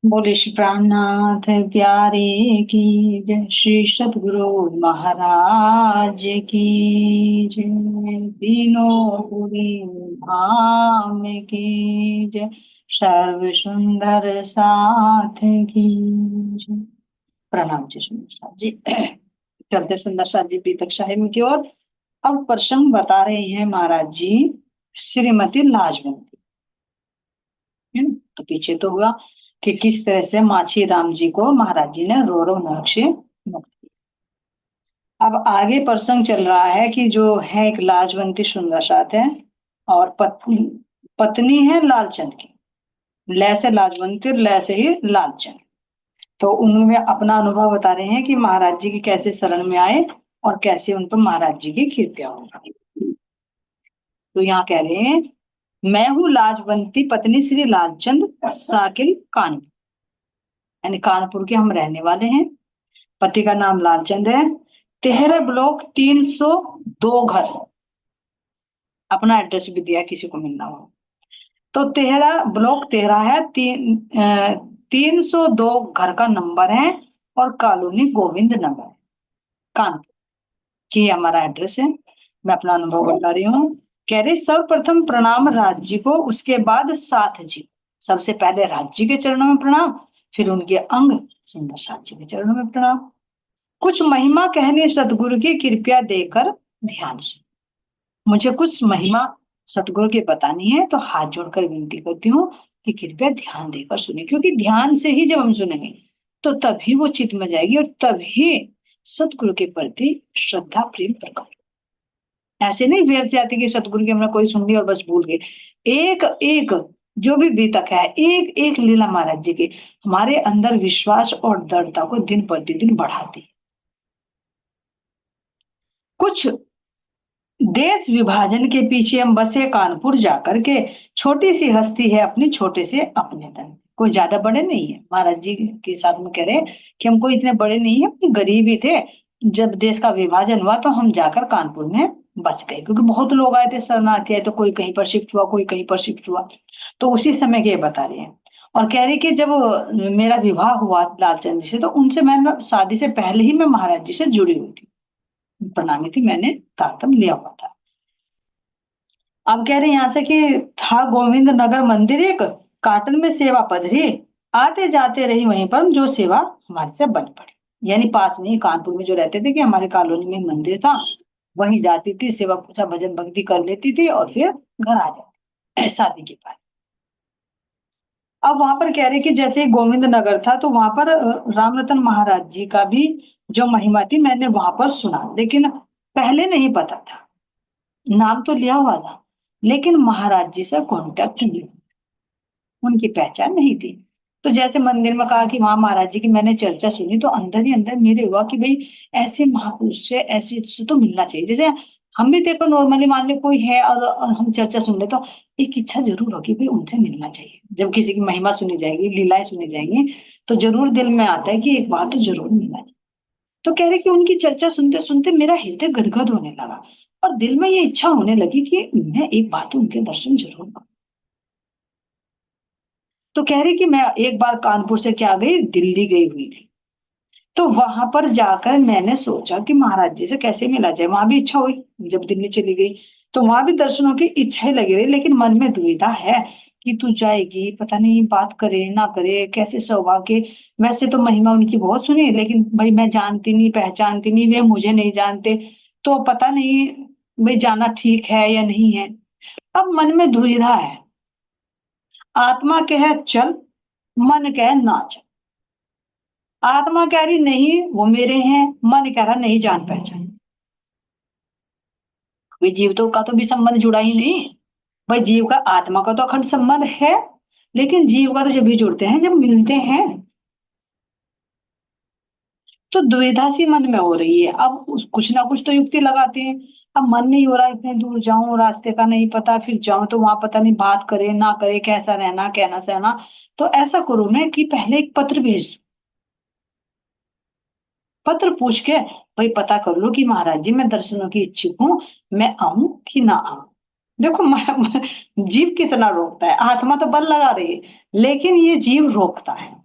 बोले श्री प्राणनाथ प्यारे की जय, श्री सतगुरु महाराज की जय, तीनों पुरी धाम की जय, सर्व सुंदर साथ की जय। प्रणाम जी सुंदर साथ जी। चलते सुंदर साथ जी पीतक साहिब की ओर। अब प्रसंग बता रहे हैं महाराज जी श्रीमती लाजवंती, है ना। तो पीछे तो हुआ कि किस तरह से माछी राम जी को महाराज जी ने रो रो नरक से मुक्त किया। अब आगे प्रसंग चल रहा है कि जो है एक लाजवंती सुंदर साथ है और पत्नी है लालचंद की। लय से लाजवंती और लय से ही लालचंद। तो उनमें अपना अनुभव बता रहे हैं कि महाराज जी की कैसे शरण में आए और कैसे उन पर महाराज जी की कृपया हुई। तो यहाँ कह रहे हैं, मैं हूँ लाजवंती पत्नी श्री लालचंद साकिल कानपुर, यानी कानपुर के हम रहने वाले हैं। पति का नाम लालचंद है। तेहरा ब्लॉक 302 घर। अपना एड्रेस भी दिया किसी को मिलना हो तो। तेहरा ब्लॉक तेहरा है, 302 घर का नंबर है और कॉलोनी गोविंद नगर, कानपुर की हमारा एड्रेस है। मैं अपना अनुभव बता रही हूँ। कह रही सर्वप्रथम प्रणाम राज जी को, उसके बाद साथ जी। सबसे पहले राज जी के चरणों में प्रणाम, फिर उनके अंग सुंदर साथ जी के चरणों में प्रणाम। कुछ महिमा कहने सतगुरु की कृपया देकर ध्यान से। मुझे कुछ महिमा सतगुरु की बतानी है, तो हाथ जोड़कर विनती करती हूँ कि कृपया ध्यान देकर सुने, क्योंकि ध्यान से ही जब हम सुनेंगे तो तभी वो चित्त में जाएगी और तभी सतगुरु के प्रति श्रद्धा प्रेम प्रकट। ऐसे नहीं व्यर्थ जाती कि सतगुरु की हमने कोई सुन ली और बस भूल गए। एक एक जो भी बीतक है, एक एक लीला महाराज जी की हमारे अंदर विश्वास और दृढ़ता को दिन प्रतिदिन बढ़ाती है। कुछ देश विभाजन के पीछे हम बसे कानपुर जाकर के, छोटी सी हस्ती है अपनी छोटे से अपने धन। कोई ज्यादा बड़े नहीं है महाराज जी के साथ में कह रहे हैं कि हम कोई इतने बड़े नहीं है, अपनी गरीब ही थे। जब देश का विभाजन हुआ तो हम जाकर कानपुर में बस गए, क्योंकि बहुत लोग आए थे शरणार्थी आए, तो कोई कहीं पर शिफ्ट हुआ कोई कहीं पर शिफ्ट हुआ। तो उसी समय के ये बता रहे हैं। और कह रही कि जब मेरा विवाह हुआ लालचंद जी से, तो उनसे मैं शादी से पहले ही मैं महाराज जी से जुड़ी हुई थी, प्रणामी थी, मैंने तारतम लिया हुआ था। अब कह रहे हैं यहाँ से कि था गोविंद नगर मंदिर एक, काटन में सेवा पधरी, आते जाते रही वहीं पर जो सेवा हमारे से बन पड़ी। यानी पास में ही कानपुर में जो रहते थे कि हमारे कॉलोनी में मंदिर था, वहीं जाती थी, सेवा पूजा भजन भक्ति कर लेती थी और फिर घर आ जाती शादी के बाद। अब वहां पर कह रहे कि जैसे ही गोविंद नगर था तो वहां पर रामरतन महाराज जी का भी जो महिमा थी मैंने वहां पर सुना, लेकिन पहले नहीं पता था। नाम तो लिया हुआ था लेकिन महाराज जी से कांटेक्ट नहीं, उनकी पहचान नहीं थी। तो जैसे मंदिर में कहा कि वहां महाराज जी की मैंने चर्चा सुनी, तो अंदर ही अंदर मेरे हुआ कि भाई ऐसे महापुरुष से ऐसे से तो मिलना चाहिए। जैसे हम भी देखो नॉर्मली मान लो कोई है और हम चर्चा सुन ले, तो एक इच्छा जरूर होगी भाई उनसे मिलना चाहिए। जब किसी की महिमा सुनी जाएगी, लीलाएं सुनी जाएंगी, तो जरूर दिल में आता है कि एक बार तो जरूर मिलना चाहिए। तो कह रहे कि उनकी चर्चा सुनते सुनते मेरा हृदय गदगद होने लगा और दिल में ये इच्छा होने लगी कि मैं एक बार तो उनके दर्शन जरूर करूं। तो कह रही कि मैं एक बार कानपुर से क्या गई, दिल्ली गई हुई थी। तो वहां पर जाकर मैंने सोचा कि महाराज जी से कैसे मिला जाए, वहां भी इच्छा हुई। जब दिल्ली चली गई तो वहां भी दर्शनों की इच्छा ही लगी रही, लेकिन मन में दुविधा है कि तू जाएगी, पता नहीं बात करे ना करे, कैसे सौभाग्य। वैसे तो महिमा उनकी बहुत सुनी, लेकिन भाई मैं जानती नहीं पहचानती नहीं, वे मुझे नहीं जानते, तो पता नहीं भाई जाना ठीक है या नहीं है। अब मन में दुविधा है। आत्मा कहे चल, मन कहे ना चल। आत्मा कह रही नहीं वो मेरे हैं, मन कह रहा नहीं जान पहचान। कोई जीव तो का तो भी संबंध जुड़ा ही नहीं। भाई जीव का आत्मा का तो अखंड संबंध है, लेकिन जीव का तो जब भी जुड़ते हैं जब मिलते हैं। तो दुविधा सी मन में हो रही है। अब कुछ ना कुछ तो युक्ति लगाते हैं। अब मन नहीं हो रहा इतने दूर जाऊं, रास्ते का नहीं पता, फिर जाऊं तो वहां पता नहीं बात करे ना करे, कैसा रहना कहना सहना। तो ऐसा करूं मैं कि पहले एक पत्र भेज दूं। पत्र पूछ के भाई पता कर लो कि महाराज जी मैं दर्शनों की इच्छुक हूँ, मैं आऊं कि ना आऊं। देखो जीव कितना रोकता है, आत्मा तो बल लगा रही है लेकिन ये जीव रोकता है।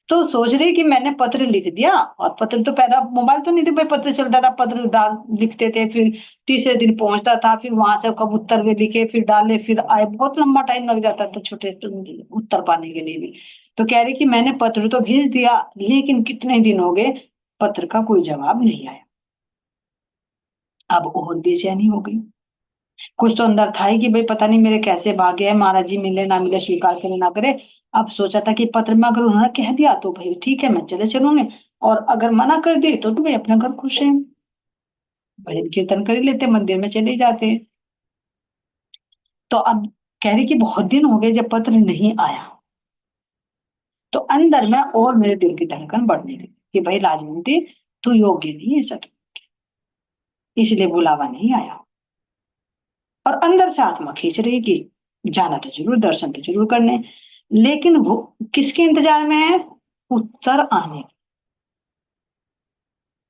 तो सोच रही कि मैंने पत्र लिख दिया, और पत्र तो पहला मोबाइल तो नहीं थे भाई, पत्र चलता था, पत्र डाल लिखते थे, फिर तीसरे दिन पहुंचता था, फिर वहां से कब उत्तर भी लिखे, फिर डाले, फिर आए, बहुत लंबा टाइम लग जाता था छोटे उत्तर पाने के लिए भी। तो कह रही कि मैंने पत्र तो भेज दिया, लेकिन कितने दिन हो गए, पत्र का कोई जवाब नहीं आया। अब और बेचैनी हो गई। कुछ तो अंदर था ही कि भाई पता नहीं मेरे कैसे भाग्य है, महाराज जी मिले ना मिले, स्वीकार करे ना करे। अब सोचा था कि पत्र में अगर उन्होंने कह दिया तो भाई ठीक है, मैं चले चलूंगे, और अगर मना कर दी तो भाई अपने घर खुश है, भजन कीर्तन कर ही लेते, मंदिर में चले जाते। तो अब कह रही कि बहुत दिन हो गए जब पत्र नहीं आया, तो अंदर में और मेरे दिल की धड़कन बढ़ने लगी कि भाई राजवंती, तू योग्य नहीं है सच, इसलिए बुलावा नहीं आया। और अंदर से आत्मा खींच रही कि जाना तो जरूर, दर्शन तो जरूर करने, लेकिन वो किसके इंतजार में है, उत्तर आने।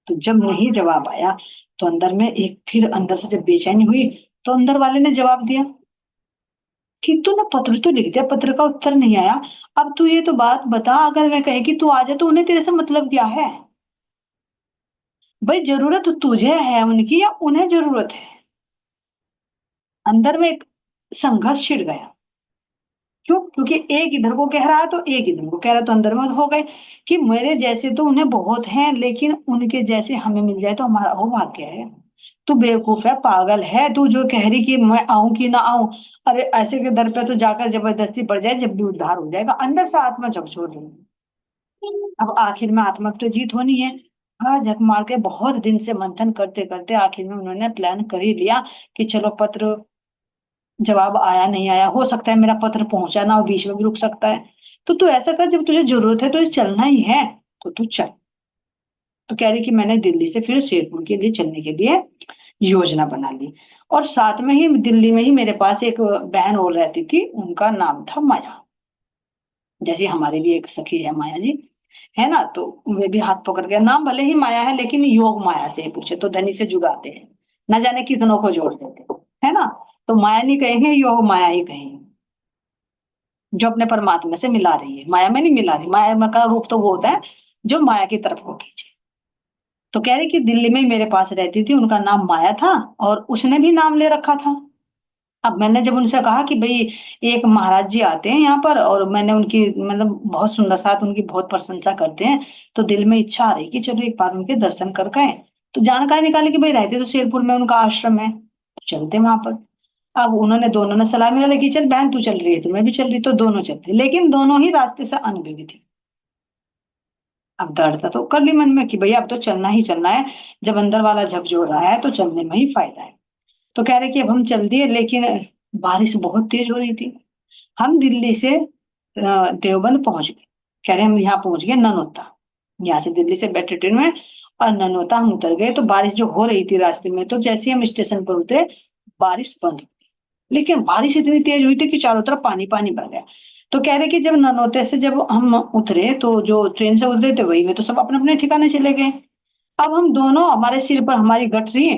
तो जब नहीं जवाब आया, तो अंदर में एक फिर अंदर से जब बेचैनी हुई, तो अंदर वाले ने जवाब दिया कि तूने पत्र तो लिख दिया, पत्र का उत्तर नहीं आया, अब तू ये तो बात बता, अगर मैं कहे कि तू आ जा तो उन्हें तेरे से मतलब क्या है। भाई जरूरत तो तुझे है उनकी, या उन्हें जरूरत है। अंदर में एक संघर्ष छिड़ गया। क्यों? क्योंकि एक इधर को कह रहा है तो एक इधर को कह रहा है, तो अंदर में हो गए कि मेरे जैसे तो उन्हें बहुत हैं, लेकिन उनके जैसे हमें मिल जाए तो हमारा वो भाग्य है। तू बेवकूफ है, पागल है तू, जो कह रही कि मैं आऊं कि ना आऊं। अरे ऐसे के दर पे तो जाकर जबरदस्ती पड़ जाए, जब भी उद्धार हो जाएगा। अंदर से आत्मा झकझोर रही है। अब आखिर में आत्मा की तो जीत होनी है। हाँ, झक मार के बहुत दिन से मंथन करते करते आखिर में उन्होंने प्लान कर ही लिया कि चलो पत्र, जवाब आया नहीं आया, हो सकता है मेरा पत्र पहुंचा ना हो, बीच में भी रुक सकता है। तो तू ऐसा कर, जब तुझे जरूरत है तो चलना ही है, तो तू चल। तो कह रही कि मैंने दिल्ली से फिर शेरपुर के लिए चलने के लिए योजना बना ली। और साथ में ही दिल्ली में ही मेरे पास एक बहन और रहती थी, उनका नाम था माया। जैसे हमारे भी एक सखी है माया जी, है ना, तो वे भी हाथ पकड़ के, नाम भले ही माया है लेकिन योग माया से पूछे तो धनी से जुगाते हैं, न जाने कितनों को जोड़ देते हैं, है ना। तो माया नहीं कहेंगे, योग माया ही कहेंगे, जो अपने परमात्मा से मिला रही है, माया में नहीं मिला रही। माया में का रूप तो वो होता है जो माया की तरफ को खींचे। तो कह रही कि दिल्ली में ही मेरे पास रहती थी, उनका नाम माया था, और उसने भी नाम ले रखा था। अब मैंने जब उनसे कहा कि भाई एक महाराज जी आते हैं यहाँ पर, और मैंने उनकी मतलब बहुत सुंदर साथ उनकी बहुत प्रशंसा करते हैं, तो दिल में इच्छा आ रही कि चलो एक बार उनके दर्शन करके आए। तो जानकारी निकाली कि भाई रहते तो शेरपुर में उनका आश्रम है, तो चलते वहां पर। अब उन्होंने दोनों ने सलाह मिला कि चल बहन तू चल रही है तो मैं भी चल रही, तो दोनों चलते, लेकिन दोनों ही रास्ते से अनुभवी थे। अब दृढ़ता तो कर ली मन में कि भैया अब तो चलना ही चलना है, जब अंदर वाला झकझोर रहा है तो चलने में ही फायदा है। तो कह रहे कि अब हम चल दिए, लेकिन बारिश बहुत तेज हो रही थी। हम दिल्ली से देवबंद पहुंच गए। कह रहे हम यहाँ पहुंच गए ननौता, यहाँ से दिल्ली से बैठे ट्रेन में, और ननौता हम उतर गए, तो बारिश जो हो रही थी रास्ते में, तो जैसे ही हम स्टेशन पर उतरे बारिश बंद। लेकिन बारिश इतनी तेज हुई थी कि चारों तरफ पानी पानी भर गया। तो कह रहे कि जब ननौते से जब हम उतरे, तो जो ट्रेन से उतरे थे वही में तो सब अपने अपने ठिकाने चले गए। अब हम दोनों, हमारे सिर पर हमारी गठरी,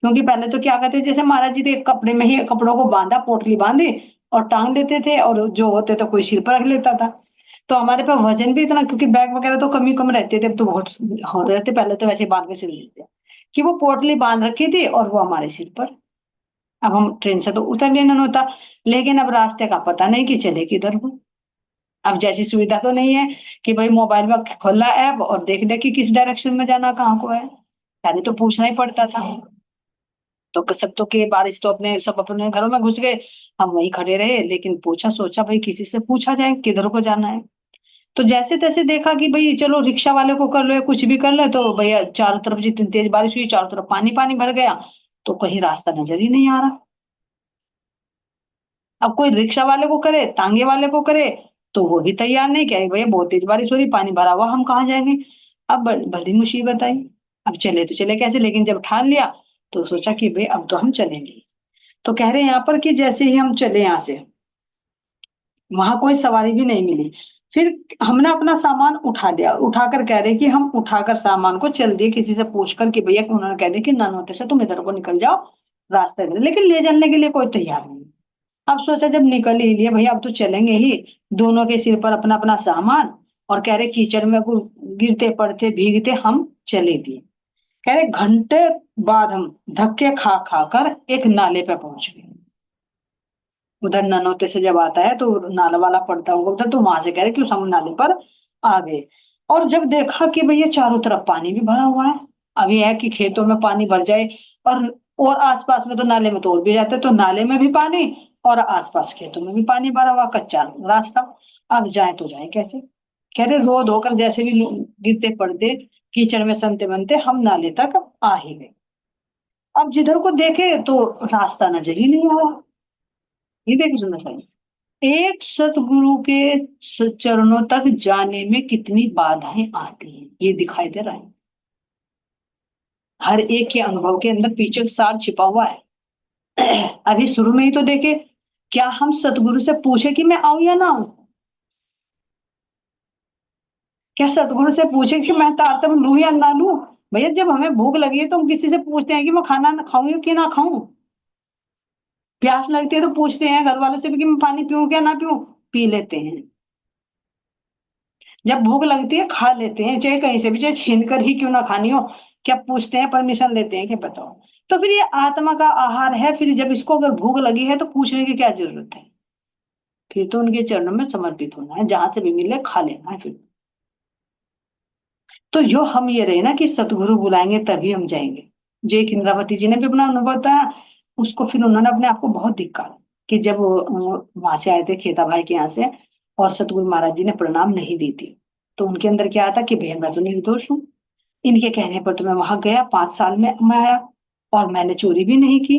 क्योंकि पहले तो क्या करते, जैसे महाराज जी थे कपड़े में ही कपड़ों को बांधा, पोटली बांधी और टांग देते थे, और जो होते तो कोई सिर पर रख लेता था। तो हमारे पास वजन भी इतना, क्योंकि बैग वगैरह तो कम ही कम रहते थे, अब तो बहुत होते रहते, पहले तो वैसे बांध के सिर लेते कि वो पोटली बांध रखी थी और वो हमारे सिर पर। अब हम ट्रेन से तो उतर लेना होता, लेकिन अब रास्ते का पता नहीं कि चले किधर को। अब जैसी सुविधा तो नहीं है कि भाई मोबाइल में खोला ऐप और देख ले कि किस डायरेक्शन में जाना, कहाँ को है, पहले तो पूछना ही पड़ता था। तो सब तो के बारिश तो अपने सब अपने घरों में घुस गए, हम वहीं खड़े रहे, लेकिन पूछा सोचा भाई किसी से पूछा जाए किधर को जाना है। तो जैसे तैसे देखा कि भाई चलो रिक्शा वाले को कर लो या कुछ भी कर लो, तो भैया चारों तरफ जितनी तेज बारिश हुई चारों तरफ पानी पानी भर गया, तो कहीं रास्ता नजर ही नहीं आ रहा। अब कोई रिक्शा वाले को करे, तांगे वाले को करे, तो वो भी तैयार नहीं, कहे भैया बहुत तेज बारिश हो रही, पानी भरा हुआ, हम कहाँ जाएंगे। अब बड़ी मुसीबत आई। अब चले तो चले कैसे, लेकिन जब ठान लिया तो सोचा कि भाई अब तो हम चलेंगे। तो कह रहे हैं यहाँ पर कि जैसे ही हम चले यहाँ से, वहां कोई सवारी भी नहीं मिली। फिर हमने अपना सामान उठा लिया, उठाकर कह रहे कि हम उठाकर सामान को चल दिए किसी से पूछकर कि भैया, उन्होंने कह दिया कि ननौते से तुम इधर को निकल जाओ, रास्ते इधर, लेकिन ले जाने के लिए कोई तैयार नहीं। अब सोचा जब निकल ही लिए भैया अब तो चलेंगे ही, दोनों के सिर पर अपना अपना सामान, और कह रहे कीचड़ में वो गिरते पड़ते भीगते हम चले दिए। कह रहे घंटे बाद हम धक्के खा खा कर एक नाले पे पहुंच गए। उधर ननौते से जब आता है तो नाला वाला पड़ता होगा उधर, तो वहां से कह रहे कि उस हम नाले पर आ गए। और जब देखा कि भैया चारों तरफ पानी भी भरा हुआ है, अभी है कि खेतों में पानी भर जाए, और आसपास में तो नाले में तोड़ भी जाते, तो नाले में भी पानी और आसपास खेतों में भी पानी भरा हुआ, कच्चा रास्ता। अब जाए तो जाए कैसे। कह रहे रो धोकर जैसे भी गिरते पड़ते कीचड़ में सनते बनते हम नाले तक आ ही गए। अब जिधर को देखे तो रास्ता नजर ही नहीं आ रहा। ये देखे सुनना चाहिए, एक सतगुरु के चरणों तक जाने में कितनी बाधाएं आती हैं ये दिखाई दे रहा है। हर एक के अनुभव के अंदर पीछे का सार छिपा हुआ है। अभी शुरू में ही तो देखे, क्या हम सतगुरु से पूछे कि मैं आऊं या ना आऊं? क्या सतगुरु से पूछे कि मैं तारतम लूं या ना लूं? भैया जब हमें भूख लगी है तो हम किसी से पूछते हैं कि मैं खाना ना खाऊं कि ना खाऊं? प्यास लगती है तो पूछते हैं घर वालों से भी कि मैं पानी पीऊं क्या ना पीऊं? पी लेते हैं। जब भूख लगती है खा लेते हैं, चाहे कहीं से भी, चाहे छीन कर ही क्यों ना खानी हो। क्या पूछते हैं, परमिशन लेते हैं कि बताओ? तो फिर ये आत्मा का आहार है, फिर जब इसको अगर भूख लगी है तो पूछने की क्या जरूरत है? फिर तो उनके चरणों में समर्पित होना है, जहां से भी मिले खा लेना है फिर। तो जो हम ये रहे ना कि सतगुरु बुलाएंगे तभी हम जाएंगे। जो एक इंद्रावती जी ने भी अपना अनुभव बताया, उसको फिर उन्होंने अपने आप को बहुत धिक्कारा कि जब वहां से आए थे खेता भाई के यहाँ से, और सतगुरु महाराज जी ने प्रणाम नहीं दी थी, तो उनके अंदर क्या आता कि भैया मैं तो निर्दोष हूँ, इनके कहने पर तो मैं वहां गया, 5 साल में मैं आया और मैंने चोरी भी नहीं की।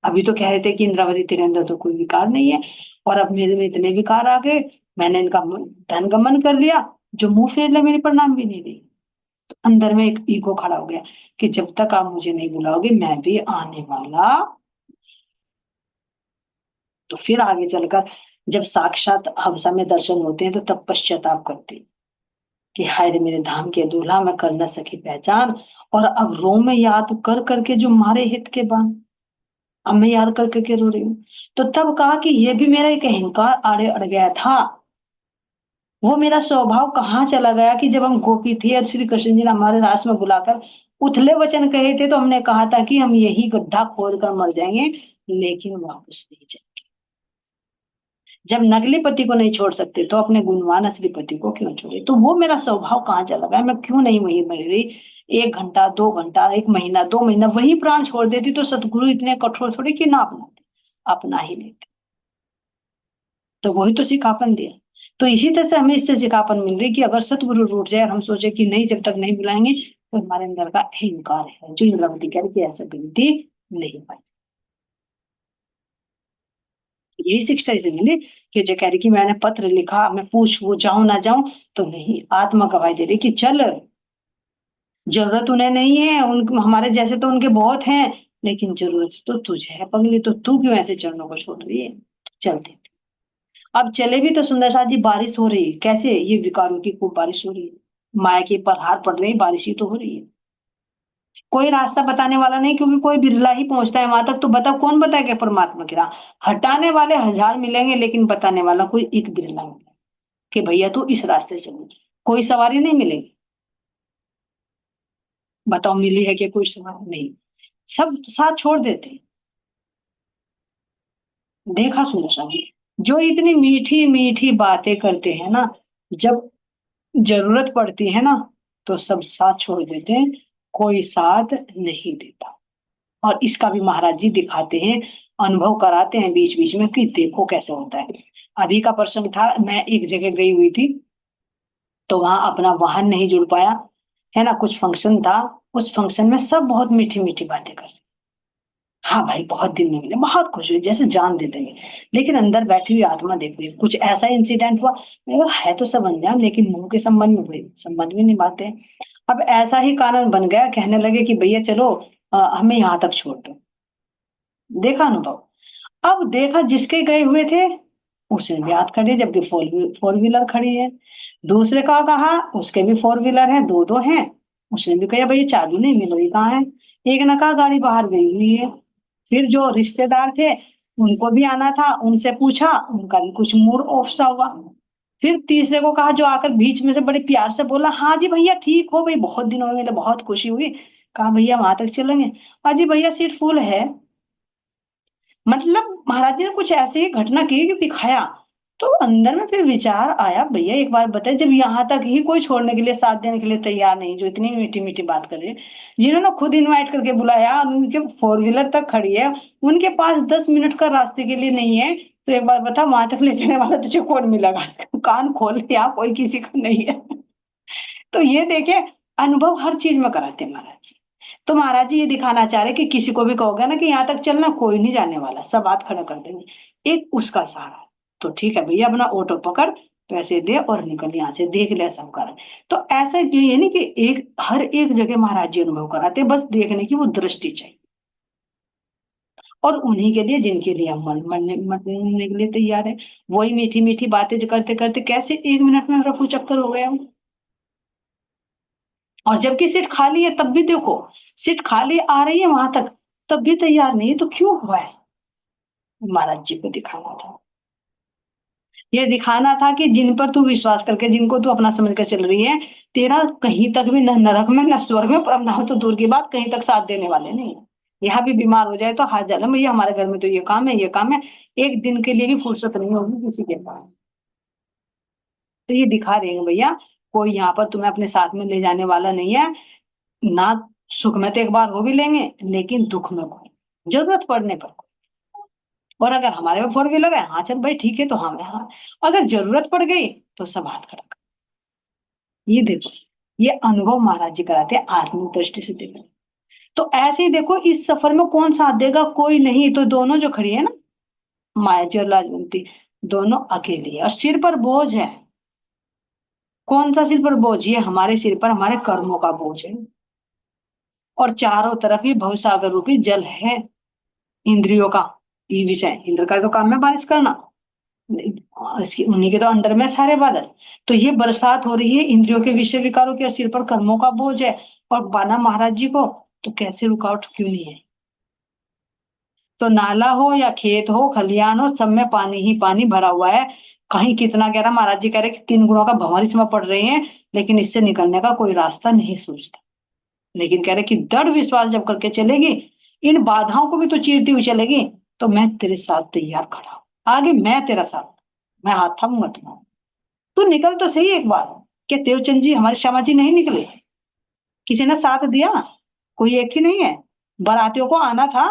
अभी तो कह रहे थे कि इंद्रावती तेरे अंदर तो कोई विकार नहीं है, और अब मेरे में इतने विकार आ गए, मैंने इनका धन गमन कर लिया, जो मुंह फेर ले मेरी प्रणाम भी नहीं दी। अंदर में एक ईगो खड़ा हो गया कि जब तक आप मुझे नहीं बुलाओगे मैं भी आने वाला। तो फिर आगे चलकर जब साक्षात हवसा में दर्शन होते हैं तो तब पश्चाताप करते हैं कि हाय रे मेरे धाम के दूल्हा, मैं कर न सकी पहचान, और अब रो में याद कर करके जो मारे हित के बान, अब मैं याद कर करके रो रही हूँ। तो तब कहा कि ये भी मेरा एक अहंकार आड़े अड़ गया था। वो मेरा स्वभाव कहाँ चला गया कि जब हम गोपी थे और श्री कृष्ण जी ने हमारे रास में बुलाकर उथले वचन कहे थे, तो हमने कहा था कि हम यही गड्ढा खोद कर मर जाएंगे, लेकिन वापस नहीं जाएंगे। जब नकली पति को नहीं छोड़ सकते तो अपने गुणवान असली पति को क्यों छोड़े? तो वो मेरा स्वभाव कहाँ चला गया, मैं क्यों नहीं वही मर रही? 1 घंटा 2 घंटा 1 महीना 2 महीना वही प्राण छोड़ देती तो सतगुरु इतने कठोर थोड़ी कि ना अपनाते, अपना ही लेते। तो वही तो सिखापन दिया। तो इसी तरह से हमें इससे सिखापन मिल रही कि अगर सतगुरु रूठ जाए और हम सोचे कि नहीं जब तक नहीं बुलाएंगे, तो हमारे अंदर का अहंकार है जो इंद्रावती कह रही कि ऐसा गिनती नहीं पाई। यही शिक्षा इसे मिली कि जो कह रही कि मैंने पत्र लिखा, मैं पूछ वो जाऊं ना जाऊं, तो नहीं, आत्मा गवाही दे रही कि चल, जरूरत उन्हें नहीं है, उन हमारे जैसे तो उनके बहुत हैं, लेकिन जरूरत तो तुझे है पगली, तो तू क्यों ऐसे चरणों को छोड़ रही है? चलते। अब चले भी तो सुंदर साथ जी, बारिश हो रही है, कैसे? ये विकारों की खूब बारिश हो रही है, माया के प्रहार पड़ रही है, बारिश ही तो हो रही है। कोई रास्ता बताने वाला नहीं, क्योंकि कोई बिरला ही पहुंचता है वहां तक, तो बता कौन बताएगा परमात्मा की राह? हटाने वाले हजार मिलेंगे लेकिन बताने वाला कोई एक बिरला मिलेगा कि भैया तू इस रास्ते से चल। कोई सवारी नहीं मिलेगी। बताओ मिली है कि कोई सवारी नहीं? सब साथ छोड़ देते हैं। देखा सुंदर सा जी, जो इतनी मीठी मीठी बातें करते हैं ना, जब जरूरत पड़ती है ना तो सब साथ छोड़ देते हैं, कोई साथ नहीं देता। और इसका भी महाराज जी दिखाते हैं, अनुभव कराते हैं बीच बीच में कि देखो कैसे होता है। अभी का प्रसंग था, मैं एक जगह गई हुई थी, तो वहां अपना वाहन नहीं जुड़ पाया, है ना, कुछ फंक्शन था। उस फंक्शन में सब बहुत मीठी मीठी बातें कर रहे। हाँ भाई बहुत दिन में मिले, बहुत खुश हुई, जैसे जान दे देंगे। लेकिन अंदर बैठी हुई आत्मा देख रही है। कुछ ऐसा इंसिडेंट हुआ, मैं कहा, है तो सब अनजान लेकिन मुंह के संबंध में हुए, संबंध भी निभाते हैं। अब ऐसा ही कारण बन गया, कहने लगे कि भैया चलो, हमें यहाँ तक छोड़ दो। देखा अनुभव। अब देखा जिसके गए हुए थे उसने भी हाथ खड़े, जबकि फोर व्हीलर खड़ी है। दूसरे का कहा उसके भी फोर व्हीलर है, दो दो हैं। उसने भी कहा भाई चाबी नहीं मिल रही, कहाँ है? एक ने कहा गाड़ी बाहर गई हुई है। फिर जो रिश्तेदार थे उनको भी आना था, उनसे पूछा, उनका भी कुछ मूड ऑफ सा हुआ। फिर तीसरे को कहा, जो आकर बीच में से बड़े प्यार से बोला, हाँ जी भैया ठीक हो भाई, बहुत दिन हो गए, मिले, बहुत खुशी हुई। कहा भैया वहां तक चलेंगे। हाँ जी भैया सीट फुल है। मतलब महाराज जी ने कुछ ऐसी ही घटना की कि दिखाया। तो अंदर में फिर विचार आया, भैया एक बात बताए, जब यहाँ तक ही कोई छोड़ने के लिए, साथ देने के लिए तैयार नहीं, जो इतनी मीठी मीठी बात कर रहे हैं, जिन्होंने खुद इनवाइट करके बुलाया, उनके फोर व्हीलर तक खड़ी है, उनके पास 10 मिनट का रास्ते के लिए नहीं है, तो एक बार बता, वहां तक ले जाने वाला तुझे कौन मिलेगा? कान खोल, यहाँ कोई किसी का नहीं है। तो ये देखे, अनुभव हर चीज में कराते हैं महाराज जी। तो महाराज जी ये दिखाना चाह रहे कि किसी को भी कहोगे ना कि यहाँ तक चलना, कोई नहीं जाने वाला, सब हाथ खड़ा कर देंगे, एक उसका सहारा। तो ठीक है भैया, अपना ऑटो पकड़, पैसे दे और निकल यहाँ से, देख ले सब कर। तो ऐसा ये नहीं कि एक हर एक जगह महाराज जी अनुभव कराते, बस देखने की वो दृष्टि चाहिए। और उन्हीं के लिए जिनके लिए हम मनने के लिए तैयार है। वही मीठी मीठी बातें जो करते करते कैसे 1 मिनट में रफू चक्कर हो गया। और जबकि सीट खाली है तब भी देखो, सीट खाली आ रही है वहां तक, तब भी तैयार नहीं है, तो क्यों हुआ ऐसा? महाराज जी को दिखाना था। ये दिखाना था कि जिन पर तू विश्वास करके, जिनको तू अपना समझ कर चल रही है, तेरा कहीं तक भी, न नरक में न स्वर्ग में, पर ना हो तो दूर की बात, कहीं तक साथ देने वाले नहीं है। यहाँ भी बीमार हो जाए तो हाथ जाला, भैया हमारे घर में तो ये काम है, ये काम है, एक दिन के लिए भी फुर्सत नहीं होगी किसी के पास। तो ये दिखा रहे हैं भैया, कोई यहाँ पर तुम्हें अपने साथ में ले जाने वाला नहीं है ना। सुख में तो एक बार वो भी लेंगे, लेकिन दुख में कोई, जरूरत पड़ने पर कोई। और अगर हमारे में फोर व्हीलर है, हाँ चल भाई ठीक है, तो हाँ हाँ, अगर जरूरत पड़ गई तो सब हाथ खड़ा कर। ये देखो, ये अनुभव महाराज जी कराते हैं आत्मिक दृष्टि से देखो। तो ऐसे ही देखो, इस सफर में कौन साथ देगा? कोई नहीं, तो दोनों जो खड़ी है ना, माया जी और लाजवंती, दोनों अकेली है और सिर पर बोझ है। कौन सा सिर पर बोझ? ये हमारे सिर पर हमारे कर्मों का बोझ है। और चारों तरफ ही भवसागर रूपी जल है, इंद्रियों का ये विषय। इंद्र का तो काम है बारिश करना, उन्हीं के तो अंडर में सारे बादल। तो ये बरसात हो रही है इंद्रियों के विषय विकारों के, और सिर पर कर्मों का बोझ है, और बाना महाराज जी को, तो कैसे रुकावट क्यों नहीं है? तो नाला हो या खेत हो, खलियान हो, सब में पानी ही पानी भरा हुआ है। कहीं कितना कह रहा, महाराज जी कह रहे कि 3 गुणों का भंवर इसमें पड़ रहे हैं, लेकिन इससे निकलने का कोई रास्ता नहीं सूझता। लेकिन कह रहे कि दृढ़ विश्वास जब करके चलेगी, इन बाधाओं को भी तो चीरती हुई चलेगी, तो मैं तेरे साथ तैयार खड़ा हूं, आगे मैं तेरा साथ, मैं हाथ थामूंगा तुम्हारा। तू निकल तो सही एक बार। क्या देवचंद जी, हमारे श्यामा जी नहीं निकले? किसी ने साथ दिया? कोई एक ही नहीं है? बारातियों को आना था,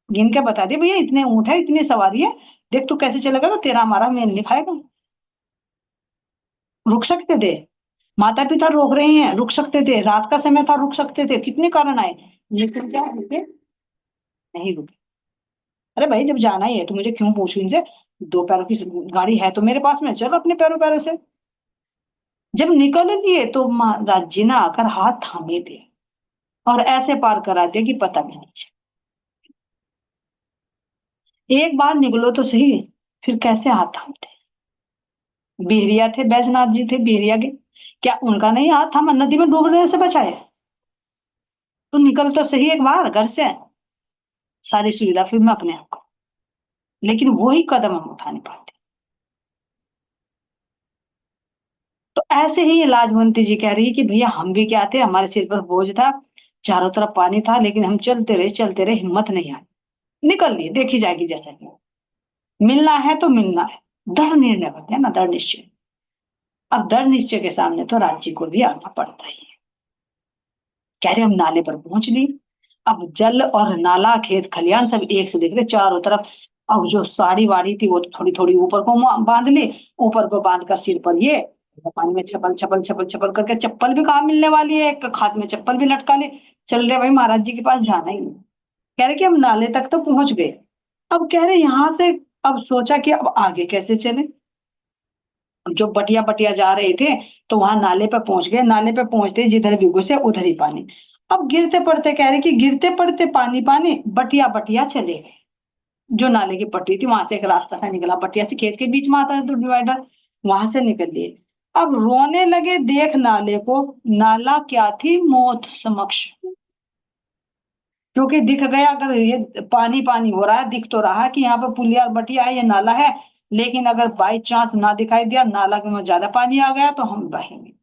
गिन के बता दिया, भैया इतने ऊंट है, इतनी सवारी है, देख तू कैसे चलेगा, तो तेरा हमारा मेल नहीं खाएगा। रुक सकते थे, माता पिता रोक रहे हैं, रुक सकते थे, रात का समय था, रुक सकते थे, कितने कारण आए, लेकिन क्या रुके? नहीं रुके। अरे भाई जब जाना ही है तो मुझे क्यों पूछू इनसे? दो पैरों की गाड़ी है तो मेरे पास में, चलो अपने पैरों पैरों से। जब निकल लिए तो महाराज जी ने आकर हाथ थामे थे, और ऐसे पार करा दिया कि पता भी नहीं चला। एक बार निकलो तो सही, फिर कैसे हाथ थामते? बिहरिया थे, बैजनाथ जी थे बिहरिया के, क्या उनका नहीं हाथ थामा, नदी में डूबने से बचाए? तो निकल तो सही एक बार घर से, सारी सुविधा फिर मैं अपने आप, लेकिन वही कदम हम उठा नहीं पाते। तो ऐसे ही ये लाजवंती जी कह रही है कि भैया हम भी क्या थे, हमारे सिर पर बोझ था, चारों तरफ पानी था, लेकिन हम चलते रहे, हिम्मत नहीं आई, निकल लिए, देखी जाएगी जैसा कि। मिलना है तो मिलना है, दृढ़ निर्णय करते हैं ना, दृढ़ निश्चय। अब दृढ़ निश्चय के सामने तो राज्य को भी आना पड़ता ही है। कह रहे हम नाले पर पहुंच लिए। अब जल और नाला, खेत खलियान सब एक से दिख रहे चारों तरफ। अब जो साड़ी वाड़ी थी वो थोड़ी थोड़ी ऊपर को बांध ली, ऊपर को बांध कर सिर पर ये पानी में छपल छपल छपल छपल करके, चप्पल भी कहाँ मिलने वाली है, एक हाथ में चप्पल भी लटका ले, चल रहे भाई महाराज जी के पास जाना ही नहीं। कह रहे कि हम नाले तक तो पहुंच गए। अब कह रहे यहां से, अब सोचा कि अब आगे कैसे चले। जो बटिया बटिया जा रहे थे, तो वहां नाले पे पहुंच गए, नाले पे पहुंचते जिधर भी घुसे उधर ही पानी। अब गिरते पड़ते, कह रहे कि गिरते पड़ते पानी पानी, बटिया बटिया चले गए। जो नाले की पट्टी थी वहां से एक रास्ता सा निकला, बटिया से खेत के बीच में आता है तो डिवाइडर, वहां से निकल लिए। अब रोने लगे देख नाले को, नाला क्या थी, मौत समक्ष। क्योंकि दिख गया, अगर ये पानी पानी हो रहा है, दिख तो रहा है कि यहाँ पर पुलिया और बटिया है, ये नाला है, लेकिन अगर बाई चांस ना दिखाई दिया, नाला में ज्यादा पानी आ गया तो हम बहेंगे,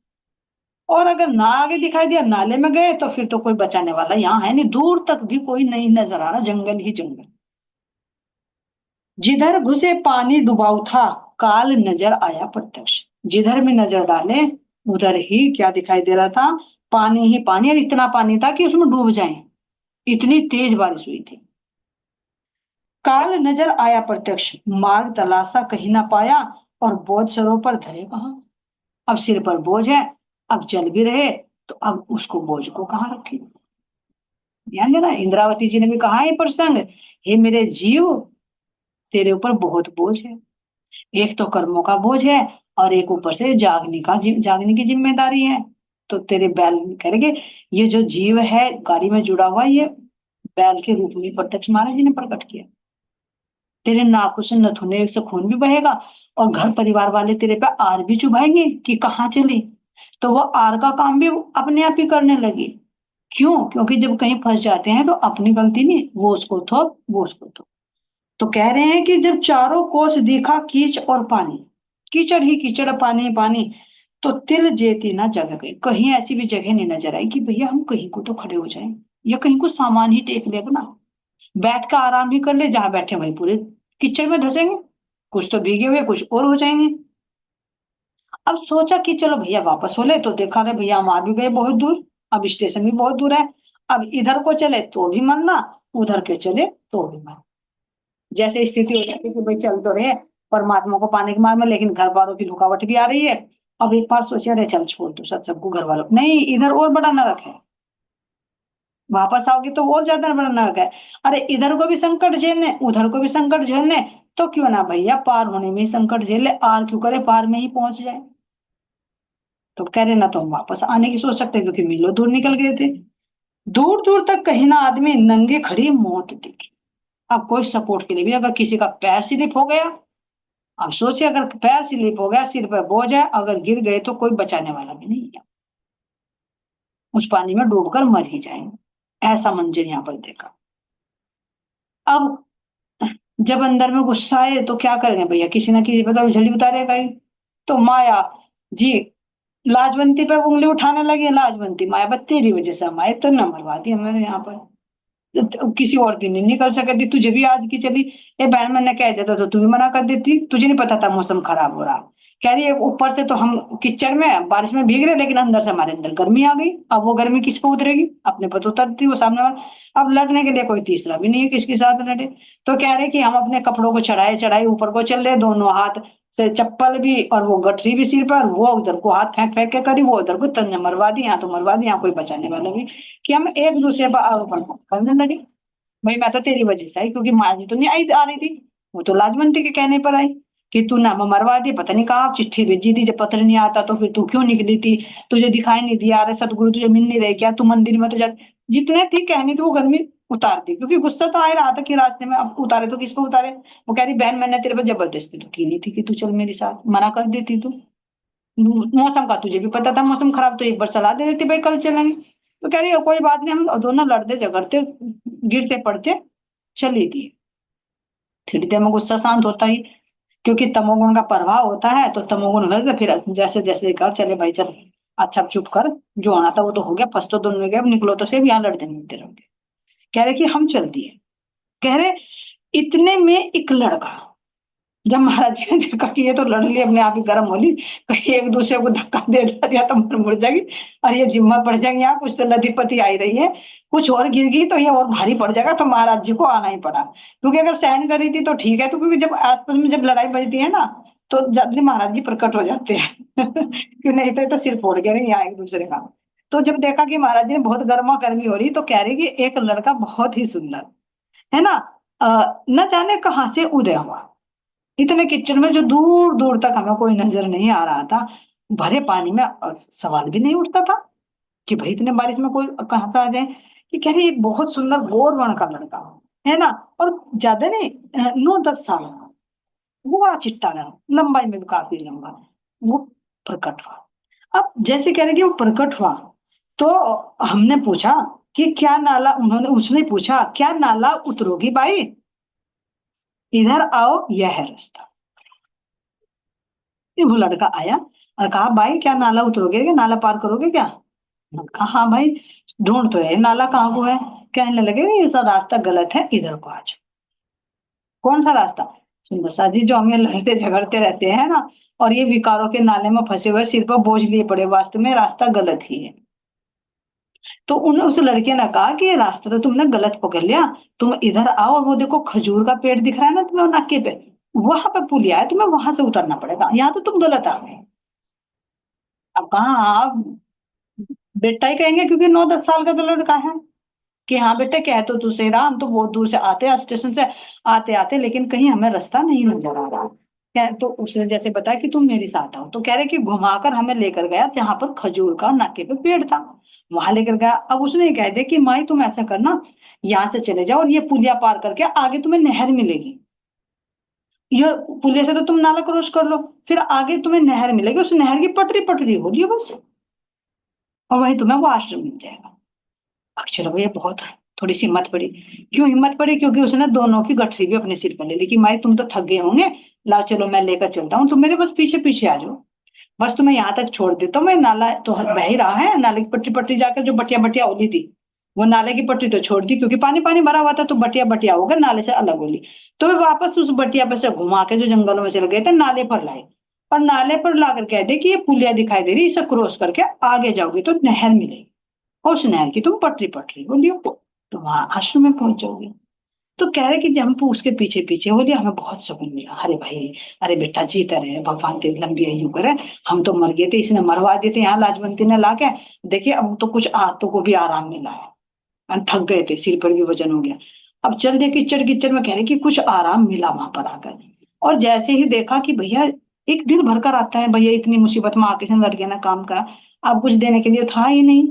और अगर ना आगे दिखाई दिया, नाले में गए, तो फिर तो कोई बचाने वाला यहाँ है नहीं, दूर तक भी कोई नहीं नजर आ रहा, जंगल ही जंगल। जिधर घुसे पानी डुबाऊ था, काल नजर आया प्रत्यक्ष। जिधर भी नजर डाले, उधर ही क्या दिखाई दे रहा था? पानी ही पानी, और इतना पानी था कि उसमें डूब जाए, इतनी तेज बारिश हुई थी। काल नजर आया प्रत्यक्ष, मार्ग तलाशा कहीं ना पाया, और बोझ सरों पर धरे कहाँ। अब सिर पर बोझ है, अब चल भी रहे, तो अब उसको बोझ को कहाँ रखे? ध्यान देना, इंद्रावती जी ने भी कहा है प्रसंग, हे मेरे जीव, तेरे ऊपर बहुत बोझ है। एक तो कर्मों का बोझ है, और एक ऊपर से जागने की जिम्मेदारी है। तो तेरे बैल करेंगे, ये जो जीव है गाड़ी में जुड़ा हुआ, ये बैल के रूप में प्रत्यक्ष महाराज जी ने प्रकट किया। तेरे नाखून से नथुने से खून भी बहेगा, और घर परिवार वाले तेरे पे आर भी चुभाएंगे कि कहाँ चली, तो वो आर का काम भी अपने आप ही करने लगी। क्यों? क्योंकि जब कहीं फंस जाते हैं तो अपनी गलती नहीं, वो उसको थोप, वो उसको थोप। तो कह रहे हैं कि जब चारों कोस देखा कीच और पानी, कीचड़ ही कीचड़, पानी ही पानी, तो तिल जेती ना जगह गई। कहीं ऐसी भी जगह नहीं नजर आई कि भैया हम कहीं को तो खड़े हो जाएं, या कहीं को सामान ही टेक ले अपना, बैठ कर आराम भी कर ले, जहां बैठे वहीं पूरे कीचड़ में धंसेंगे, कुछ तो भीगे हुए, कुछ और हो जाएंगे। अब सोचा कि चलो भैया वापस हो ले, तो देखा रे भैया हम आ भी गए बहुत दूर, अब स्टेशन भी बहुत दूर है, अब इधर को चले तो भी मरना, उधर के चले तो भी मरना। जैसे स्थिति हो जाती है कि भाई चल तो रहे परमात्मा को पाने के मार्ग में, लेकिन घर वालों की रुकावट भी आ रही है। अब एक बार सोचे, अरे चल छोड़ दो सब, सबको घर वालों नहीं, इधर और बड़ा नरक है, वापस आओगे तो और ज्यादा बड़ा नरक है। अरे इधर को भी संकट झेलने, उधर को भी संकट झेलने, तो क्यों ना भैया पार होने में ही संकट झेले, आर क्यों करे, पार में ही पहुंच जाए। तो कह रहे ना तो हम वापस आने की सोच सकते हैं, क्योंकि मीलों दूर निकल गए थे। दूर दूर तक कहीं ना आदमी, नंगे खड़ी मौत दिखी। अब कोई सपोर्ट के लिए भी, अगर किसी का पैर स्लिप हो गया, अब सोचिए अगर पैर स्लिप हो गया, सिर पर बोझ है, अगर गिर गए तो कोई बचाने वाला भी नहीं है, उस पानी में डूबकर मर ही जाएंगे। ऐसा मंजर यहाँ पर देखा। अब जब अंदर में गुस्सा आए तो क्या करेंगे भैया, किसी ना किसी पे तो झड़ी उतारेगा ही। तो माया जी लाजवंती पे उंगली उठाने लगी, लाजवंती माया बस तेरी वजह से हमारे तो न मरवा दी हमें यहाँ पर, तो किसी और दिन नहीं निकल सकती, तुझे भी आज की चली। ए बहन, मैंने कह देता तो तू भी मना कर देती, तुझे नहीं पता था मौसम खराब हो रहा। कह रही है ऊपर से तो हम कीचड़ में बारिश में भीग रहे, लेकिन अंदर से हमारे अंदर गर्मी आ गई, अब वो गर्मी किस पे उतरेगी? अपने पर तो उतरती वो सामने वाला। अब लड़ने के लिए कोई तीसरा भी नहीं है किसके साथ लड़े। तो कह रहे कि हम अपने कपड़ों को चढ़ाए चढ़ाए ऊपर को चल रहे, दोनों हाथ से चप्पल भी और वो गठरी भी सिर पर, वो उधर को हाथ फेंक फेंक के करी, वो उधर को तन्ने मरवा दी, यहाँ तो मरवा दी, यहाँ कोई बचाने वाला भी, कि हम एक दूसरे पर आरोपण करने लगे। भाई मैं तो तेरी वजह से आई, क्योंकि माँ जी तो नहीं आई आ रही थी, वो तो लाजवंती के कहने पर आई कि तू ना मरवा दी, पता नहीं कहाँ चिट्ठी भेजी थी, जब पत्र नहीं आता तो फिर तू क्यों निकली थी, तुझे दिखाई नहीं दिया, अरे सतगुरु तुझे मिल नहीं रहे क्या, तू मंदिर में तो जा। जितने थी कहनी थी वो गर्मी उतार दी, क्योंकि गुस्सा तो आ ही रहा था कि रास्ते में, अब उतारे तो किस पे उतारे। वो कह रही बहन मैंने तेरे पर जबरदस्ती तो की नहीं थी कि तू चल मेरे साथ, मना कर देती तू, मौसम का तुझे भी पता था मौसम खराब, तो एक बार सलाह दे देती भाई कल चलेंगे। तो कह रही है कोई बात नहीं, हम दोनों लड़ते झगड़ते गिरते पड़ते चली गई। थोड़ी देर में गुस्सा शांत होता ही, क्योंकि तमोगुण का प्रभाव होता है, तो तमोगुण घर फिर जैसे जैसे कहा चले भाई चल, अच्छा अब चुप कर, जो होना था वो तो हो गया, फंस तो दोनों में गए, अब निकलो तो सही, यहाँ लड़ते मिलते रहोगे। कह रहे कि हम चल दिए। कह रहे इतने में एक लड़का, जब महाराज जी ने देखा कि ये तो लड़ ली, अपने आप ही गर्म हो ली, कहीं एक दूसरे को धक्का दे दिया तो मुड़ जाएगी, और ये जिम्मा पड़ जाएगी, यहाँ कुछ तो लतीपति आई रही है, कुछ और गिर गई तो ये और भारी पड़ जाएगा, तो महाराज जी को आना ही पड़ा। क्योंकि अगर सहन कर रही थी तो ठीक है, तो क्योंकि जब आपस में जब लड़ाई बजती है ना, तो जल्दी महाराज जी प्रकट हो जाते हैं क्यों, नहीं तो ये तो सिर फोड़ गया नहीं यहाँ एक दूसरे का। तो जब देखा कि महाराज जी ने बहुत गर्मा गर्मी हो रही, तो कह रही कि एक लड़का बहुत ही सुंदर है ना, न जाने कहाँ से उदय हुआ, इतने किचन में जो दूर दूर तक हमें कोई नजर नहीं आ रहा था, भरे पानी में, सवाल भी नहीं उठता था कि भाई इतने बारिश में कोई कहाँ से आ जाए। कि कह रही एक बहुत सुंदर गोर वर्ण का लड़का है ना, और ज्यादा नहीं 9-10 साल का, वो बड़ा चिट्टा रहा, लंबाई में भी काफी लंबा, वो प्रकट हुआ। अब जैसे कह रहे कि वो प्रकट हुआ, तो हमने पूछा कि क्या नाला, उन्होंने उसने पूछा क्या नाला उतरोगी बाई, इधर आओ यह है रास्ता। फिर वो लड़का आया और कहा भाई क्या नाला उतरोगे क्या, नाला पार करोगे क्या? मैंने कहा हाँ भाई, ढूंढ तो है नाला कहाँ को है। कहने लगे ये तो रास्ता गलत है, इधर को आ जाओ। कौन सा रास्ता? सुंदर सा जी, जो हमें लड़ते झगड़ते रहते हैं ना, और ये विकारों के नाले में फंसे हुए सिर पर बोझ लिए पड़े, वास्तव में रास्ता गलत ही है। तो उन उस लड़के ने कहा कि ये रास्ता तो तुमने गलत पकड़ लिया, तुम इधर आओ और वो देखो खजूर का पेड़ दिख रहा है ना तुम्हें वो नाके पे, वहां पे पुलिया है, तुम्हें वहां से उतरना पड़ेगा, यहाँ तो तुम गलत आ गए। अब कहाँ आप बेटा ही कहेंगे, क्योंकि 9-10 साल का तो लड़का है, कि हाँ बेटे कह तो तू सही रहा, हम तो बहुत दूर से आते हैं स्टेशन से, आते आते लेकिन कहीं हमें रास्ता नहीं नजर आ रहा। तो उसने जैसे बताया कि तुम मेरे साथ आओ, तो कह रहे कि घुमाकर हमें लेकर गया जहां पर खजूर का नाके पे पेड़ था, वहां लेकर गया। अब उसने कह दिया कि माई तुम ऐसा करना, यहाँ से चले जाओ और ये पुलिया पार करके आगे तुम्हें नहर मिलेगी, ये पुलिया से तो तुम नाला क्रॉस कर लो, फिर आगे तुम्हें नहर मिलेगी, उस नहर की पटरी पटरी होगी बस, और वही तुम्हें वो आश्रम मिल जाएगा। अक्षर भैया बहुत थोड़ी सी हिम्मत पड़ी। क्यों हिम्मत पड़ी? क्योंकि उसने दोनों की गठरी भी अपने सिर पर ले ली कि माई तुम तो थक गए होंगे, लाओ चलो मैं लेकर चलता हूँ, तुम मेरे बस पीछे पीछे आ जाओ, बस तुम्हें यहाँ तक छोड़ देता हूँ मैं, नाला तो बह ही रहा है, नाले की पट्टी पट्टी जाकर जो बटिया बटिया होली थी, वो नाले की पट्टी तो छोड़ दी, क्योंकि पानी पानी भरा हुआ था, तो बटिया बटिया होकर नाले से अलग होली। तो वे वापस उस बटिया पर से घुमा के जो जंगलों में चले गए थे, नाले पर लाए, और नाले पर लाकर कह दे कि ये पुलिया दिखाई दे रही, इसे क्रॉस करके आगे जाओगे तो नहर मिलेगी, और उस नहर की तुम पटरी पटरी बोलियो तो वहां आश्रम में पहुंच जाओगे। तो कह रहे कि जब हम उसके पीछे पीछे बोलिए हमें बहुत सुकून मिला, अरे भाई, अरे बेटा जीता रहे, भगवान तेरी लंबी आयु करे, हम तो मर गए थे, इसने मरवा दिए थे यहाँ लाजवंती ने लाके, देखिए अब तो कुछ आंतों को भी आराम मिला है, हम थक गए थे, सिर पर भी वजन हो गया, अब चल दे किच्चर किच्चर में, कह रहे कि कुछ आराम मिला वहां पर आकर। और जैसे ही देखा कि भैया एक दिन भर कर आता है, भैया इतनी मुसीबत में आके से लड़के ने काम करा, अब कुछ देने के लिए था ही नहीं,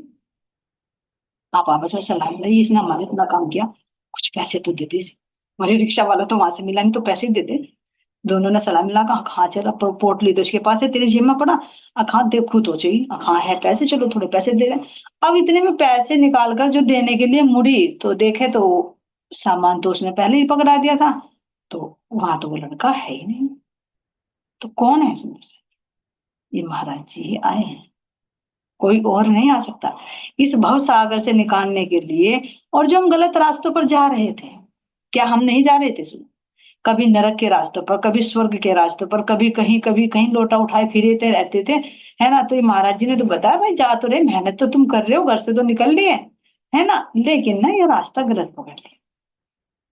आप आपस में सलाह मिलाई, इसने हमारे इतना काम किया, कुछ पैसे तो दे दे इसे। हमारी रिक्शा वाला तो वहां से मिला नहीं, तो पैसे ही दे दे। दोनों ने सलाह मिला, कहा हाँ चल, पोटली तो इसके पास है, तेरी जेब में पड़ा, अखा देखू तो चाहिए, अखा है पैसे, चलो थोड़े पैसे दे दे। अब इतने में पैसे निकाल कर जो देने के लिए मुड़ी, तो देखे तो सामान तो उसने पहले ही पकड़ा दिया था, तो वहां तो वो लड़का है ही नहीं। तो कौन है इसमें? ये महाराज जी ही आए हैं, कोई और नहीं आ सकता इस भव सागर से निकालने के लिए। और जो हम गलत रास्तों पर जा रहे थे, क्या हम नहीं जा रहे थे? सुन, कभी नरक के रास्तों पर, कभी स्वर्ग के रास्तों पर, कभी कहीं लोटा उठाए फिरे थे रहते थे, है ना? तो ये महाराज जी ने तो बताया भाई जा तो रहे, मेहनत तो तुम कर रहे हो, घर से तो निकल लिए, है ना, लेकिन ना ये रास्ता गलत पकड़ लिया।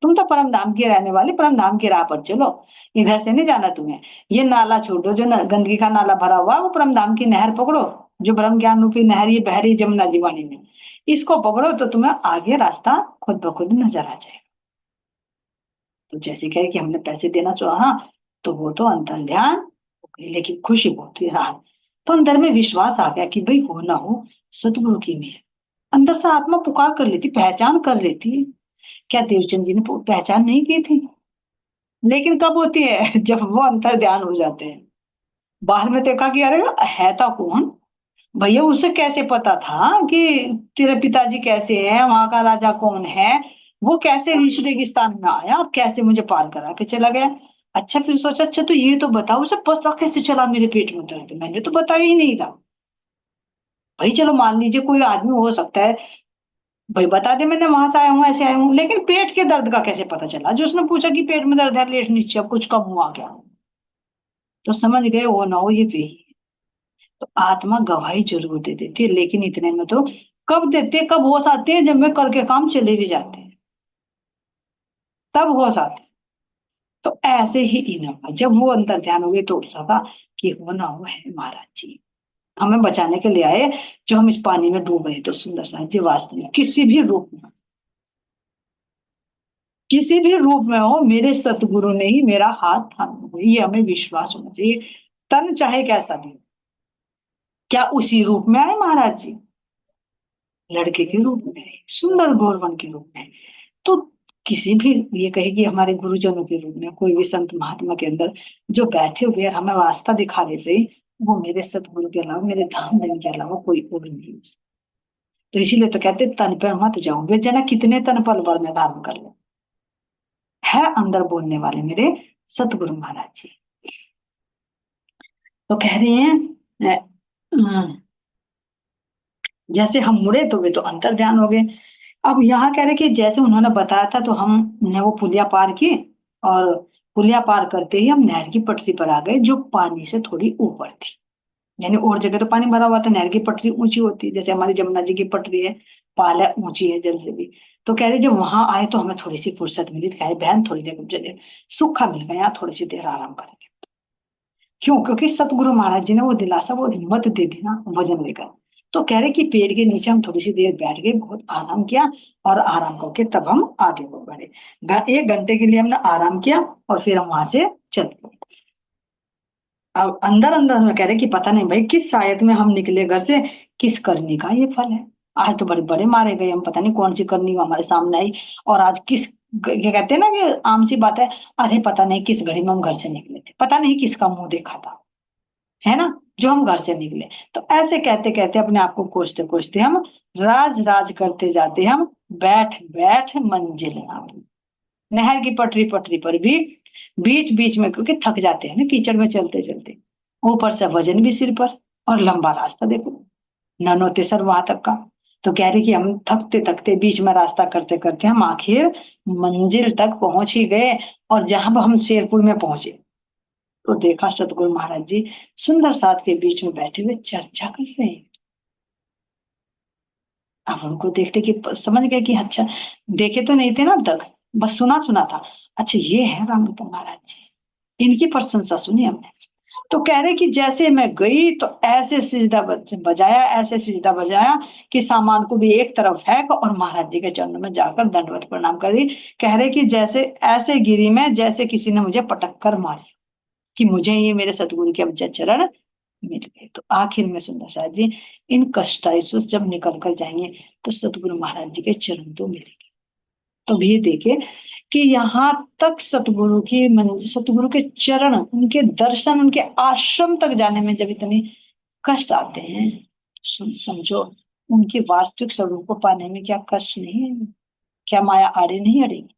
तुम तो परम धाम के रहने वाले, परम धाम की राह पर चलो, इधर से नहीं जाना तुम्हें। ये नाला छोड़ो जो गंदगी का नाला भरा हुआ है, वो परम धाम की नहर पकड़ो, जो ब्रह्म ज्ञान रूपी नहर, ये बहरी जमुना जीवानी में, इसको पकड़ो तो तुम्हें आगे रास्ता खुद ब खुद नजर आ जाएगा। तो जैसे कहे कि हमने पैसे देना चाहा, तो वो तो अंतर ध्यान हो गई, लेकिन खुशी बहुत ही रहा। तो अंदर में विश्वास आ गया कि भाई हो ना हो सतगुरु की मेहर। अंदर से आत्मा पुकार कर लेती, पहचान कर लेती। क्या देवचंद जी ने पहचान नहीं की थी? लेकिन कब होती है? जब वो अंतर ध्यान हो जाते हैं। बाहर में देखा कि अरे है था कौन, भैया उसे कैसे पता था कि तेरे पिताजी कैसे हैं, वहां का राजा कौन है, वो कैसे ऋषि रेगिस्तान में आया और कैसे मुझे पार करा के चला गया। अच्छा फिर सोचा, अच्छा तो ये तो बताओ उसे पता कैसे चला मेरे पेट में दर्द, मैंने तो बताया ही नहीं था। भाई चलो मान लीजिए कोई आदमी हो सकता है भाई बता दे मैंने वहां से आया हूँ ऐसे आया हूँ, लेकिन पेट के दर्द का कैसे पता चला? जो उसने पूछा कि पेट में दर्द है, लेट नीचे अब कुछ कम हुआ क्या, तो समझ गए वो ना हो ये भी। तो आत्मा गवाही जरूर दे देती है, लेकिन इतने में तो कब देते, कब होश आते हैं, जब मैं करके काम चले भी जाते हैं, तब होश आते हैं। तो ऐसे ही इन्होंने जब वो अंतर ध्यान हो गए, तो लगा कि हो ना हो है महाराज जी हमें बचाने के लिए आए, जो हम इस पानी में डूब रहे। तो सुंदर साहब जी वास्तव में किसी भी रूप में, किसी भी रूप में हो, मेरे सतगुरु ने ही मेरा हाथ थामा है, ये हमें विश्वास होना चाहिए। तन चाहे कैसा भी हो। क्या उसी रूप में आए महाराज जी? लड़के के रूप में आए, सुंदर गौरवन के रूप में। तो किसी भी, ये कहे कि हमारे गुरुजनों के रूप में, कोई भी संत महात्मा के अंदर जो बैठे हुए हैं, हमें वास्ता दिखाने से, वो मेरे सतगुरु के अलावा, मेरे धाम धन के अलावा कोई और नहीं हो सकता। तो इसीलिए तो कहते तन पर मत जाओ, वे जना कितने तन पल भर में धारण कर ले, है अंदर बोलने वाले मेरे सतगुरु महाराज जी। तो कह रहे हैं जैसे हम मुड़े तो वे तो अंतर ध्यान हो गए। अब यहाँ कह रहे कि जैसे उन्होंने बताया था तो हमने वो पुलिया पार की, और पुलिया पार करते ही हम नहर की पटरी पर आ गए जो पानी से थोड़ी ऊपर थी। यानी और जगह तो पानी भरा हुआ था, नहर की पटरी ऊंची होती है, जैसे हमारी जमुना जी की पटरी है, पाल है, ऊंची है जल से भी। तो कह रहे जब वहां आए तो हमें थोड़ी सी फुर्सत मिली, तो कह रहे बहन थोड़ी देर रुक जाइए, सूखा मिल गया, यहाँ थोड़ी सी देर आराम करेंगे। क्यों? क्योंकि सतगुरु महाराज जी ने वो दिलासा, वो हिम्मत दे दी ना वजन लेकर। तो कह रहे कि पेड़ के नीचे हम थोड़ी सी देर बैठ गए, बहुत आराम किया, और आराम करके तब हम आगे को बढ़े। 1 घंटे के लिए हमने आराम किया और फिर हम वहां से चल पड़े। अब अंदर अंदर हमें कह रहे कि पता नहीं भाई किस शायद में हम निकले घर से, किस करनी का ये फल है। आज तो बड़े बड़े मारे गए हम, पता नहीं कौन सी करनी हमारे सामने आई, और आज किस, ये कहते हैं ना कि आम सी बात है, अरे पता नहीं किस घड़ी में हम घर से निकले थे, पता नहीं किसका मुंह देखा था, है ना, जो हम घर से निकले। तो ऐसे कहते कहते अपने आप को कोसते कोसते हम राज राज करते जाते, हम बैठ बैठ मंजिल ना मिली। नहर की पटरी पटरी पर भी बीच बीच में, क्योंकि थक जाते हैं ना कीचड़ में चलते चलते, ऊपर से वजन भी सिर पर, और लंबा रास्ता देखो, नैनो तेसर वहां तक का। तो कह रहे कि हम थकते थकते बीच में रास्ता करते करते हम आखिर मंजिल तक पहुंच ही गए। और जहां हम शेरपुर में पहुंचे तो देखा सतगुरु महाराज जी सुंदर साथ के बीच में बैठे हुए चर्चा कर रहे हैं। अब उनको देखते कि समझ गए कि अच्छा, देखे तो नहीं थे ना अब तक, बस सुना सुना था। अच्छा ये है रामृत महाराज जी, इनकी प्रशंसा सुनी हमने। तो कह रहे कि जैसे मैं गई तो ऐसे सिजदा बजाया, ऐसे सिजदा बजाया कि सामान को भी एक तरफ फेंक और महाराज जी के चरणों में जाकर दंडवत प्रणाम कर दी। कह रहे कि जैसे ऐसे गिरी में जैसे किसी ने मुझे पटक कर मारी, कि मुझे ये मेरे सतगुरु के अवजय चरण मिल गए। तो आखिर में सुंदर साहब जी इन कष्टाइसों से जब निकल कर जाएंगे तो सतगुरु महाराज जी के चरण तो मिलेंगे। तो भी देखे कि यहाँ तक सतगुरु की सतगुरु के चरण, उनके दर्शन, उनके आश्रम तक जाने में जब इतने कष्ट आते हैं, समझो उनके वास्तविक स्वरूप को पाने में क्या कष्ट नहीं है, क्या माया आड़े नहीं अड़ेगी।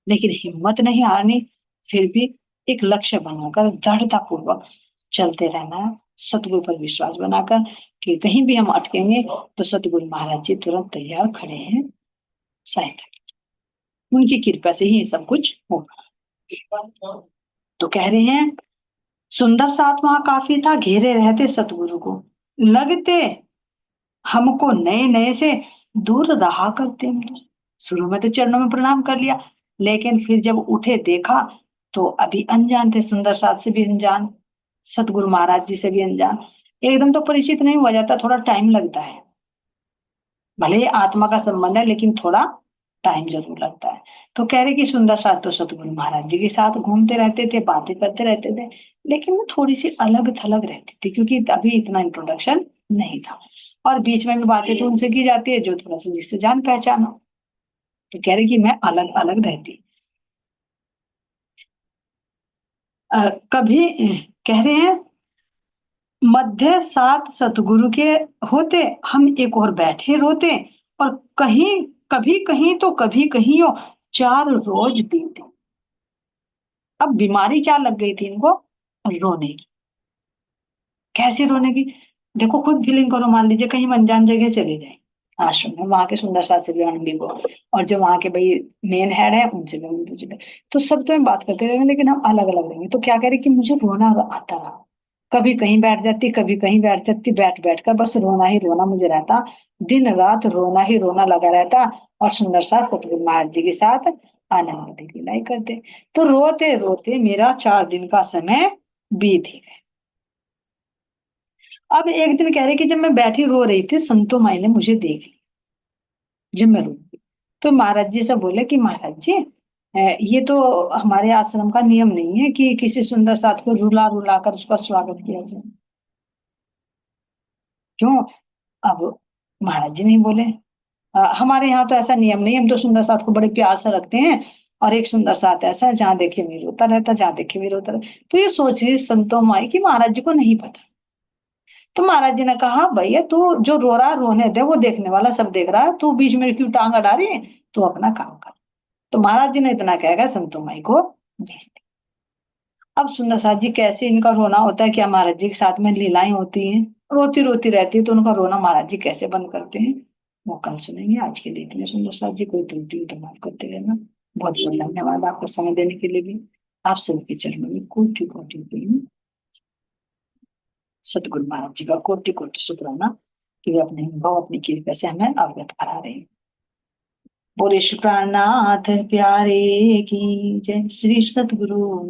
लेकिन हिम्मत नहीं हारनी, फिर भी एक लक्ष्य बनाकर दृढ़ता पूर्वक चलते रहना है, सतगुरु पर विश्वास बनाकर कि कहीं भी हम अटकेंगे तो सतगुरु महाराज जी तुरंत तैयार खड़े हैं सहायता, उनकी कृपा से ही ये सब कुछ होगा। तो कह रहे हैं सुंदर साथ वहां काफी था, घेरे रहते सतगुरु को, लगते हमको नए नए से दूर रहा करते हम तो। शुरू में तो चरणों में प्रणाम कर लिया, लेकिन फिर जब उठे देखा तो अभी अनजान थे, सुंदर साथ से भी अनजान, सतगुरु महाराज जी से भी अनजान। एकदम तो परिचित नहीं हुआ जाता, थोड़ा टाइम लगता है। भले ही आत्मा का संबंध है लेकिन थोड़ा टाइम जरूर लगता है। तो कह रहे कि सुंदर साथ तो सतगुरु महाराज जी के साथ घूमते रहते थे, बातें करते रहते थे, लेकिन वो थोड़ी सी अलग थलग रहती थी क्योंकि अभी इतना इंट्रोडक्शन नहीं था। और बीच में भी बातें तो उनसे की जाती है जो थोड़ा सा जिससे जान पहचान हो। तो कह रहे कि मैं अलग अलग रहती। कभी कह रहे हैं मध्य साथ सतगुरु के होते, हम एक और बैठे रोते, और कहीं कभी कहीं तो कभी कहीं हो 4 रोज बीते। अब बीमारी क्या लग गई थी इनको? रोने की। कैसे रोने की? देखो खुद फीलिंग करो, मान लीजिए कहीं हम अनजान जगह चले जाए, आश्रम में, वहां के सुंदर साथ से भी अनुभवी को, और जो वहां के भाई मेन हेड है उनसे भी हम पूछे, तो सब तो हम बात करते रहेंगे लेकिन हम अलग अलग रहेंगे। तो क्या करे कि मुझे रोना आता रहा, कभी कहीं बैठ जाती, कभी कहीं बैठ जाती, बैठ बैठ कर बस रोना ही रोना मुझे रहता, दिन रात रोना ही रोना लगा रहता। और सुंदर साथ सतगुरु महाराज जी के साथ आनंद की लीलाई करते। तो रोते रोते मेरा 4 दिन का समय बीत ही गया। अब एक दिन कह रहे कि जब मैं बैठी रो रही थी संतो माई ने मुझे देख लिया, जब मैं रो रही, तो महाराज जी से बोले कि महाराज जी ये तो हमारे आश्रम का नियम नहीं है कि किसी सुंदर साथ को रुला रुला कर उसका स्वागत किया जाए। क्यों? अब महाराज जी नहीं बोले हमारे यहाँ तो ऐसा नियम नहीं, हम तो सुंदर साथ को बड़े प्यार से रखते हैं, और एक सुंदर साथ ऐसा है जहाँ देखे भी रोता रहता, जहाँ देखे भी रोता रहता। तो ये सोच रही संतो माई कि महाराज जी को नहीं पता। तो महाराज जी ने कहा भैया तू जो रो रहा है रोने दे, वो देखने वाला सब देख रहा है, तू बीच में क्यों टांग अड़ा रही है, तू अपना काम कर। तो महाराज जी ने इतना कहेगा संतो माई को भेज दिया। अब सुंदर सास जी कैसे इनका रोना होता है, क्या महाराज जी के साथ में लीलाएं होती हैं, रोती रोती रहती है, तो उनका रोना महाराज जी कैसे बंद करते हैं, वो कल सुनेंगे। आज के लिए इतने। सुंदर सास जी, कोई त्रुटि हो तो माफ करते रहना। बहुत बहुत धन्यवाद आपको समय देने के लिए भी। आप सबके चरणों में कोटि कोटि प्रेम। सतगुरु महाराज जी का कोटि कोटि शुक्राना कि वे अपने अनुभव अपनी कृपा से हमें अवगत करा रहे हैं। बोले शुक्रानाथ प्यारे की जय। श्री सतगुरु